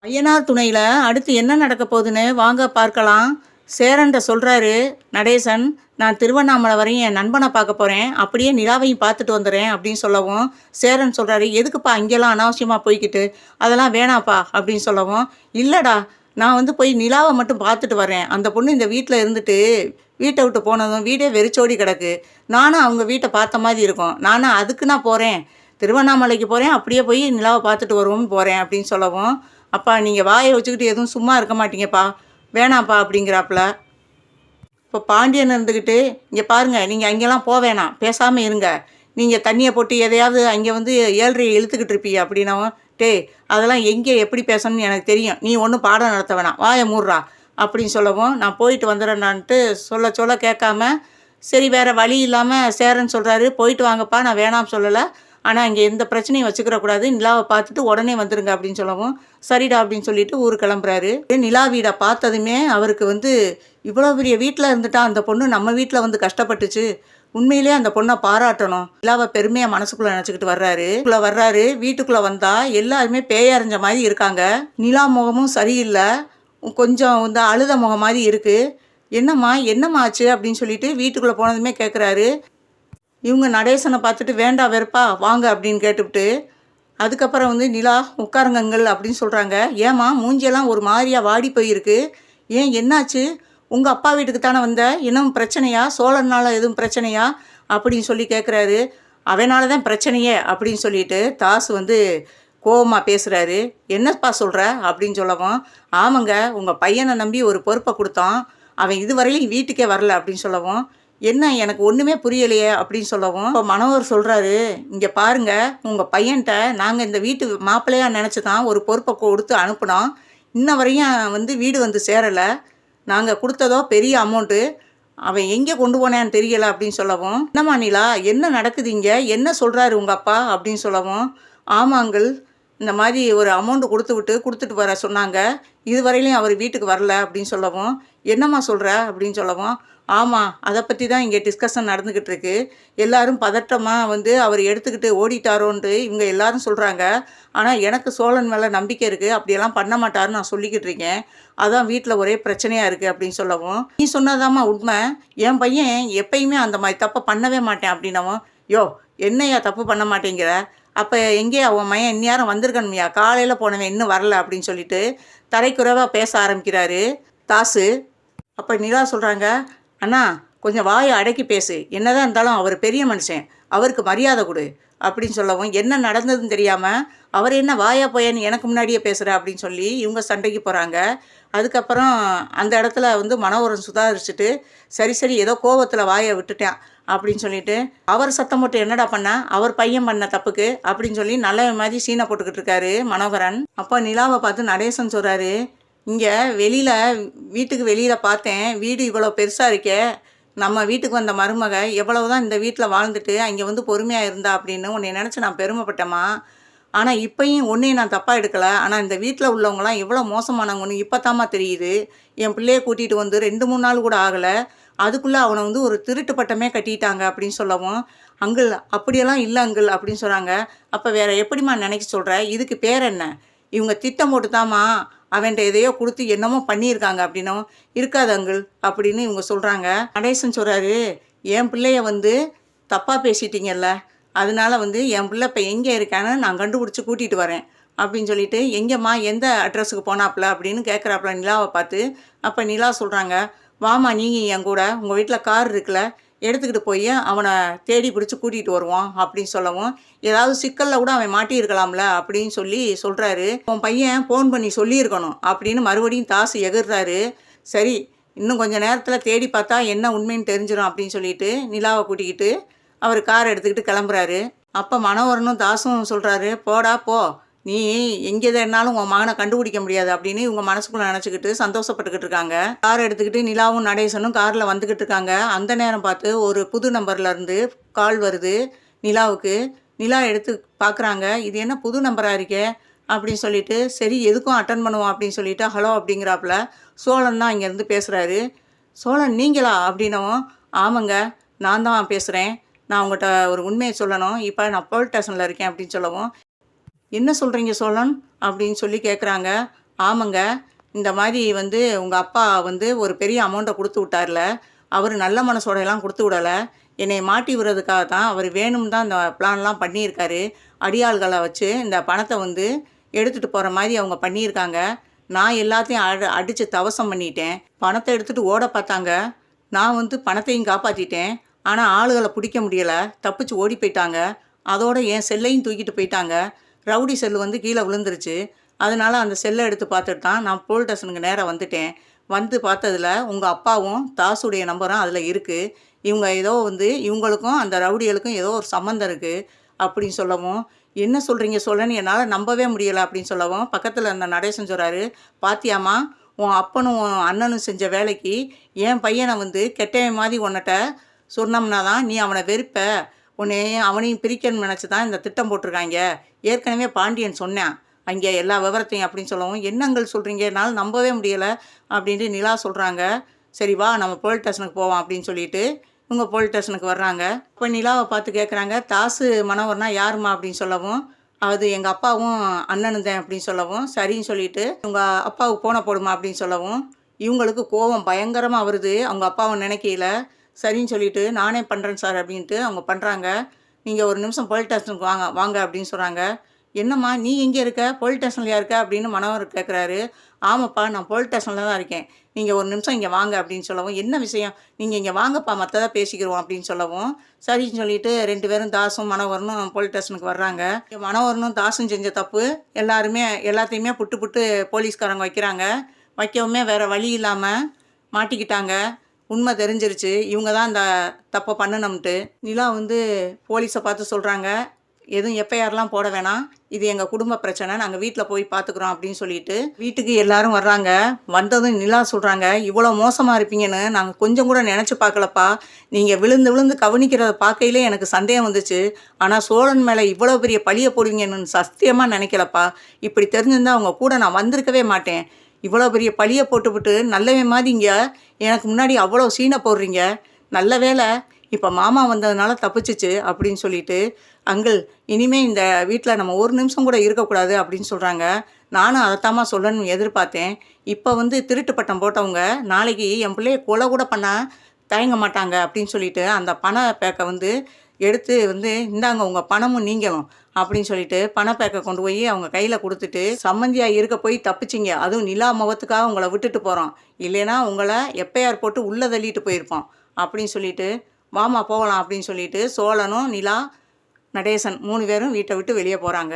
ஐயனார் துணையில அடுத்து என்ன நடக்க போகுதுன்னு வாங்க பார்க்கலாம். சேரன்ட்ட சொல்றாரு நடேசன், நான் திருவண்ணாமலை வரையும் என் நண்பனை பார்க்க போறேன். அப்படியே நிலாவையும் பார்த்துட்டு வந்துடுறேன் அப்படின்னு சொல்லவும், சேரன் சொல்றாரு, எதுக்குப்பா இங்கெல்லாம் அனாவசியமா போய்க்கிட்டு? அதெல்லாம் வேணாப்பா அப்படின்னு சொல்லவும், இல்லடா நான் போய் நிலாவை மட்டும் பார்த்துட்டு வரேன். அந்த பொண்ணு இந்த வீட்டில் இருந்துட்டு வீட்டை விட்டு போனதும் வீடே வெறிச்சோடி கிடக்கு. நானும் அவங்க வீட்டை பார்த்த மாதிரி இருக்கும். நானும் அதுக்கு நான் போகிறேன், திருவண்ணாமலைக்கு போகிறேன், அப்படியே போய் நிலாவை பார்த்துட்டு வருவோம்னு போகிறேன் அப்படின்னு சொல்லவும், அப்பா நீங்கள் வாயை வச்சுக்கிட்டு எதுவும் சும்மா இருக்க மாட்டீங்கப்பா, வேணாம்ப்பா அப்படிங்கிறாப்புல. இப்போ பாண்டியன் இருந்துக்கிட்டு, இங்கே பாருங்கள், நீங்கள் அங்கெல்லாம் போக வேணாம், பேசாமல் இருங்க. நீங்கள் தண்ணியை போட்டு எதையாவது அங்கே ஏழ்றையை இழுத்துக்கிட்டு இருப்பீங்க அப்படின்னவும், டேய் அதெல்லாம் எங்கே எப்படி பேசணும்னு எனக்கு தெரியும், நீ ஒன்றும் பாடம் நடத்த வேணாம், வாயை மூடுறா அப்படின்னு சொல்லவும், நான் போயிட்டு வந்துடுறேன்னான்ட்டு சொல்ல சொல்ல கேட்காம, சரி வேறு வழி இல்லாமல் சேரன் சொல்கிறாரு, போயிட்டு வாங்கப்பா, நான் வேணாம் சொல்லலை, ஆனால் இங்கே எந்த பிரச்சனையும் வச்சுக்கிறக்கூடாது, நிலாவை பார்த்துட்டு உடனே வந்துடுங்க அப்படின்னு சொல்லவும், சரிடா அப்படின்னு சொல்லிட்டு ஊர் கிளம்புறாரு. நிலா வீடை பார்த்ததுமே அவருக்கு இவ்வளோ பெரிய வீட்டில் இருந்துட்டா அந்த பொண்ணு நம்ம வீட்டில் கஷ்டப்பட்டுச்சு, உண்மையிலே அந்த பொண்ணை பாராட்டணும். நிலாவை பெருமையாக மனசுக்குள்ளே நினச்சிக்கிட்டு வர்றாரு. வீட்டுக்குள்ளே வந்தால் எல்லாருமே பேயறிஞ்ச மாதிரி இருக்காங்க. நிலா முகமும் சரியில்லை, கொஞ்சம் அழுத முகம் மாதிரி இருக்குது. என்னம்மா ஆச்சு அப்படின்னு சொல்லிட்டு வீட்டுக்குள்ளே போனதுமே கேட்குறாரு. இவங்க நடேசனை பார்த்துட்டு வேண்டா வெறுப்பா வாங்க அப்படின்னு கேட்டுவிட்டு, அதுக்கப்புறம் நிலா உட்காருங்கங்கள் அப்படின்னு சொல்கிறாங்க. ஏம்மா மூஞ்சியெல்லாம் ஒரு மாதிரியாக வாடி போயிருக்கு, ஏன் என்னாச்சு? உங்கள் அப்பா வீட்டுக்கு தானே வந்த, இன்னும் பிரச்சனையா, சோழனால் எதுவும் பிரச்சனையா அப்படின்னு சொல்லி கேட்குறாரு. அவனால தான் பிரச்சனையே அப்படின்னு சொல்லிட்டு தாசு கோவமாக பேசுகிறாரு. என்னப்பா சொல்கிற அப்படின்னு சொல்லவும், ஆமாங்க உங்கள் பையனை நம்பி ஒரு பொறுப்பை கொடுத்தோம், அவன் இதுவரையிலும் வீட்டுக்கே வரல அப்படின்னு சொல்லவும், என்ன எனக்கு ஒன்றுமே புரியலையே அப்படின்னு சொல்லவும், இப்போ மனோகர் சொல்கிறாரு, இங்கே பாருங்கள் உங்கள் பையன்கிட்ட நாங்கள் இந்த வீட்டு மாப்பிள்ளையாக நினச்சி தான் ஒரு பொறுப்பை கொடுத்து அனுப்பினோம், இன்ன வரையும் வீடு சேரலை, நாங்கள் கொடுத்ததோ பெரிய அமௌண்ட்டு, அவன் எங்கே கொண்டு போனேன்னு தெரியலை அப்படின்னு சொல்லவும், என்னம்மா நிலா என்ன நடக்குது இங்கே, என்ன சொல்கிறாரு உங்கள் அப்பா அப்படின்னு சொல்லவும், ஆமாங்கள் இந்த மாதிரி ஒரு அமௌண்ட்டு கொடுத்துட்டு வர சொன்னாங்க, இதுவரையிலையும் அவர் வீட்டுக்கு வரல அப்படின்னு சொல்லவும், என்னம்மா சொல்கிற அப்படின்னு சொல்லவும், ஆமாம் அதை பற்றி தான் இங்கே டிஸ்கஷன் நடந்துக்கிட்டு இருக்கு, எல்லோரும் பதட்டமாக அவர் எடுத்துக்கிட்டு ஓடிட்டாரோன்ட்டு இவங்க எல்லாரும் சொல்கிறாங்க, ஆனால் எனக்கு சோழன் மேலே நம்பிக்கை இருக்குது, அப்படியெல்லாம் பண்ண மாட்டாருன்னு நான் சொல்லிக்கிட்டு இருக்கேன், அதான் வீட்டில் ஒரே பிரச்சனையாக இருக்குது அப்படின்னு சொல்லவும், நீ சொன்னதாம்மா உண்மை, என் பையன் எப்பயுமே அந்த மாதிரி தப்பை பண்ணவே மாட்டேன் அப்படின்னவும், யோ என்னையா தப்பு பண்ண மாட்டேங்கிற, அப்போ எங்கே அவன் மையன் இந்நேரம் வந்திருக்கணுமையா, காலையில் போனவன் இன்னும் வரல அப்படின்னு சொல்லிட்டு தரைக்குறைவாக பேச ஆரம்பிக்கிறாரு தாசு. அப்போ நிலா சொல்கிறாங்க, அண்ணா கொஞ்சம் வாயை அடக்கி பேசு, என்னதான் இருந்தாலும் அவர் பெரிய மனுஷன், அவருக்கு மரியாதை கொடு அப்படின்னு சொல்லவும், என்ன நடந்ததுன்னு தெரியாமல் அவர் என்ன வாயா போயான்னு எனக்கு முன்னாடியே பேசுகிற அப்படின்னு சொல்லி இவங்க சண்டைக்கு போகிறாங்க. அதுக்கப்புறம் அந்த இடத்துல மனோகரன் சுதாரிச்சுட்டு, சரி ஏதோ கோவத்தில் வாயை விட்டுட்டேன் அப்படின்னு சொல்லிட்டு, அவர் சத்தம் போட்டு என்னடா பண்ண, அவர் பையன் பண்ண தப்புக்கு அப்படின்னு சொல்லி நல்ல மாதிரி சீனை போட்டுக்கிட்டு இருக்காரு மனோகரன். அப்போ நிலாவை பார்த்து நடேசன் சொல்கிறாரு, இங்கே வீட்டுக்கு வெளியில் பார்த்தேன், வீடு இவ்வளோ பெருசாக இருக்கே, நம்ம வீட்டுக்கு வந்த மருமக எவ்வளவு தான் இந்த வீட்டில் வாழ்ந்துட்டு அங்கே பொறுமையாக இருந்தா அப்படின்னு உன்னை நினச்சி நான் பெருமைப்பட்டேம்மா, ஆனால் இப்போயும் ஒன்றையும் நான் தப்பாக எடுக்கலை, ஆனால் இந்த வீட்டில் உள்ளவங்களாம் எவ்வளோ மோசமானவங்கன்னு இப்போ தாம்மா தெரியுது, என் பிள்ளையை கூட்டிகிட்டு 2-3 நாள் கூட ஆகலை, அதுக்குள்ளே அவனை ஒரு திருட்டு பட்டமே கட்டிட்டாங்க அப்படின்னு சொல்லவும், அங்கிள் அப்படியெல்லாம் இல்லை அங்கிள் அப்படின்னு சொல்கிறாங்க. அப்போ வேறு எப்படிம்மா நினைக்க சொல்கிற, இதுக்கு பேர் என்ன, இவங்க திட்டம் போட்டு தாம்மா அவன்கிட்ட எதையோ கொடுத்து என்னமோ பண்ணியிருக்காங்க அப்படின்னும், இருக்காது அங்கிள் அப்படின்னு இவங்க சொல்கிறாங்க. நடேசன் சொல்கிறாரு, என் பிள்ளைய தப்பாக பேசிட்டீங்கல்ல, அதனால என் பிள்ளை இப்போ எங்கே இருக்கான்னு நான் கண்டுபிடிச்சி கூட்டிகிட்டு வரேன் அப்படின்னு சொல்லிட்டு, எங்கேம்மா எந்த அட்ரஸுக்கு போனாப்புல அப்படின்னு கேட்குறாப்புல நிலாவை பார்த்து. அப்போ நிலா சொல்கிறாங்க, வாமா நீங்கள் என் கூட, உங்கள் வீட்டில் கார் இருக்குல்ல, எடுத்துக்கிட்டு போய் அவனை தேடி பிடிச்சி கூட்டிகிட்டு வருவான் அப்படின்னு சொல்லவும், ஏதாவது சிக்கலில் கூட அவன் மாட்டியிருக்கலாம்ல அப்படின்னு சொல்கிறாரு. உன் பையன் ஃபோன் பண்ணி சொல்லியிருக்கணும் அப்படின்னு மறுபடியும் தாசு எகிர்றாரு. சரி இன்னும் கொஞ்சம் நேரத்தில் தேடி பார்த்தா என்ன உண்மைன்னு தெரிஞ்சிடும் அப்படின்னு சொல்லிட்டு நிலாவை கூட்டிக்கிட்டு அவர் கார் எடுத்துக்கிட்டு கிளம்புறாரு. அப்போ மனோகரனும் தாசும் சொல்கிறாரு, போடா போ, நீ எங்கே என்னாலும் உன் மகனை கண்டுபிடிக்க முடியாது அப்படின்னு இவங்க மனசுக்குள்ளே நினச்சிக்கிட்டு சந்தோஷப்பட்டுக்கிட்டு இருக்காங்க. கார் எடுத்துக்கிட்டு நிலாவும் நடேசனும் காரில் வந்துக்கிட்டு இருக்காங்க. அந்த நேரம் பார்த்து ஒரு புது நம்பர்லேருந்து கால் வருது நிலாவுக்கு. நிலா எடுத்து பார்க்குறாங்க, இது என்ன புது நம்பராக இருக்கே அப்படின்னு சொல்லிட்டு, சரி எதுக்கும் அட்டன் பண்ணுவோம் அப்படின்னு சொல்லிட்டு ஹலோ அப்படிங்கிறாப்புல. சோழன் தான் இங்கேருந்து பேசுகிறாரு. சோழன் நீங்களா அப்படின்னவும், ஆமாங்க நான் தான் பேசுகிறேன், நான் உங்கள்கிட்ட ஒரு உண்மையை சொல்லணும், இப்போ நான் போலீஸ் ஸ்டேஷனில் இருக்கேன் அப்படின்னு சொல்லவும், என்ன சொல்கிறீங்க சோழன் அப்படின்னு சொல்லி கேட்குறாங்க. ஆமாங்க. இந்த மாதிரி வந்து உங்க அப்பா வந்து ஒரு பெரிய அமௌண்ட்ட குடுத்து விட்டார்ல. அவரு நல்ல மனசோட எல்லாம் குடுத்து விடல. என்னைய மாட்டி விடுறதுக்காக தான் அவரு வேணும்னு தான் இந்த பிளான்லாம் பண்ணியிருக்காரு. அடியாள்கள வச்சு இந்த பணத்த வந்து எடுத்துட்டு போற மாரி அவங்க பண்ணியிருக்காங்க. நான் எல்லாத்தையும் அடிச்சு தவசம் பண்ணிட்டேன். பணத்த எடுத்துட்டு ஓட பார்த்தாங்க. நான் வந்து பணத்தையும் காப்பாத்திட்டேன். ஆனா ஆளுகள புடிக்க முடியல. தப்பிச்சு ஓடி போயிட்டாங்க. அதோட என் செல்லையும் தூக்கிட்டு போயிட்டாங்க. ரவுடி செல்லு வந்து கீழ விழுந்துருச்சு. அதனால அந்த செல்ல எடுத்து பார்த்துட்டு தான் நான் போலீஸ் ஸ்டேஷனுக்கு நேரா வந்துட்டேன். வந்து பார்த்ததுல உங்க அப்பாவும் தாசுடைய நம்பரும் அதில இருக்கு. இவங்க ஏதோ வந்து இவங்களுக்கும் அந்த ரவுடிகளுக்கும் ஏதோ ஒரு சம்மந்தம் இருக்கு அப்படின்னு சொல்லவும், "என்ன சொல்றீங்க சொல்லுன்னு என்னால நம்பவே முடியல" அப்படின்னு சொல்லவும், பக்கத்துல இருந்த நடேசன் சொல்றாரு, "பாத்தியாம்மா, உன் அப்பனும் உன் அண்ணனும் செஞ்ச வேலைக்கு என் பையன வந்து கெட்டவன் மாரி உன்கிட்ட சொன்னோம்னா தான் நீ அவன வெறுப்ப. உன்னையும் அவனையும் பிரிக்கணும்னு நெனச்சு தான் இந்த திட்டம் போட்டிருக்காய்ங்க. ஏற்கனவே பாண்டியன் சொன்னான். அங்கே எல்லா விவரத்தையும்" அப்படின்னு சொல்லவும், "என்னங்கள் சொல்றீங்க? என்னால நம்பவே முடியல" அப்படின்ட்டு நிலா சொல்றாங்க. "சரி வா நம்ம போலீஸ் ஸ்டேஷனுக்கு போவோம்" அப்படின்னு சொல்லிட்டு இவங்க போலீஸ் ஸ்டேஷனுக்கு வர்றாங்க. அப்ப நிலாவ பார்த்து கேட்குறாங்க, "தாசு மனோகர்னா யாரும்மா?" அப்படின்னு சொல்லவும், "அது எங்க அப்பாவும் அண்ணனும் தான்" அப்படின்னு சொல்லவும், சரின்னு சொல்லிட்டு, "உங்க அப்பாவுக்கு ஃபோன போடுமா" அப்படின்னு சொல்லவும், இவங்களுக்கு கோவம் பயங்கரமா வருது. அவங்க அப்பாவ நினைக்கையில, சரின்னு சொல்லிட்டு, "நானே பண்றேன் சார்" அப்படின்ட்டு அவங்க பண்றாங்க. "நீங்க ஒரு நிமிஷம் போலீஸ் ஸ்டேஷனுக்கு வாங்க வாங்க" அப்படின்னு சொல்றாங்க. "என்னம்மா நீ எங்கே இருக்க? போலீஸ் ஸ்டேஷன்லயா இருக்க?" அப்படின்னு மனோகர் கேட்குறாரு. "ஆமாப்பா நான் போலீஸ் ஸ்டேஷன்ல தான் இருக்கேன். நீங்க ஒரு நிமிஷம் இங்க வாங்க" அப்படின்னு சொல்லவும், "என்ன விஷயம்?" "நீங்க இங்க வாங்கப்பா மத்தத பேசிக்கிருவோம்" அப்படின்னு சொல்லவும், சரின்னு சொல்லிட்டு 2 பேரும் தாசும், மனோகரனும் போலீஸ் ஸ்டேஷனுக்கு வர்றாங்க. மனோகரனும் தாசும் செஞ்ச தப்பு எல்லாத்தையுமே புட்டு புட்டு போலீஸ்காரங்க வைக்கிறாங்க. வைக்கவுமே வேற வழி இல்லாம மாட்டிக்கிட்டாங்க. உண்மை தெரிஞ்சிருச்சு. இவங்க தான் இந்த தப்ப பண்ணுனம்ட்டு. நிலா வந்து போலீஸ பார்த்து சொல்றாங்க, "எதுவும் எஃப்ஐஆர்லாம் போட வேணாம். இது எங்க குடும்ப பிரச்சனை. நாங்க வீட்ல போய் பார்த்துக்குறோம்" அப்படின்னு சொல்லிட்டு வீட்டுக்கு எல்லாரும் வர்றாங்க. வந்ததும் நிலா சொல்றாங்க, "இவ்வளோ மோசமா இருப்பீங்கன்னு நாங்க கொஞ்சம் கூட நெனச்சு பார்க்கலப்பா. நீங்க விழுந்து விழுந்து கவனிக்கிறத பார்க்கையிலே எனக்கு சந்தேகம் வந்துச்சு. ஆனா சோழன் மேல இவ்வளோ பெரிய பழிய போடுவீங்கன்னு சத்தியமா நெனைக்கலப்பா. இப்படி தெரிஞ்சிருந்தா உங்க கூட நான் வந்திருக்கவே மாட்டேன். இவ்வளோ பெரிய பழிய போட்டுப்புட்டு நல்லவன் மாரி இங்க எனக்கு முன்னாடி அவ்வளோ சீன போடுறீங்க. நல்ல வேளை இப்ப மாமா வந்ததுனால தப்பிச்சுச்சு" அப்படின்னு சொல்லிட்டு, "அங்கிள் இனிமே இந்த வீட்ல நம்ம ஒரு நிமிஷம் கூட இருக்கக்கூடாது" அப்படின்னு சொல்றாங்க. "நானும் அதத்தாம்மா சொல்லணும்னு எதிர்பார்த்தேன். இப்ப வந்து திருட்டு பட்டம் போட்டவங்க நாளைக்கு என் பிள்ளைய கொலை கூட பண்ண தயங்க மாட்டாங்க" அப்படின்னு சொல்லிட்டு அந்த பண பேக்க வந்து எடுத்து வந்து, "இந்தாங்க உங்க பணமும் நீங்களும்" அப்படின்னு சொல்லிட்டு பண பேக்க கொண்டு போய் அவங்க கையில குடுத்துட்டு, "சம்மந்தியா இருக்க போய் தப்பிச்சீங்க. அதுவும் நிலா முகத்துக்காக உங்கள விட்டுட்டு போறோம். இல்லைன்னா உங்கள எஃப்ஐஆர் போட்டு உள்ள தள்ளிட்டு போயிருப்போம்" அப்படின்னு சொல்லிட்டு, "வாம்மா போகலாம்" அப்படின்னு சொல்லிட்டு சோழனும், நிலா, நடேசன் 3 பேரும் வீட்ட விட்டு வெளிய போறாங்க.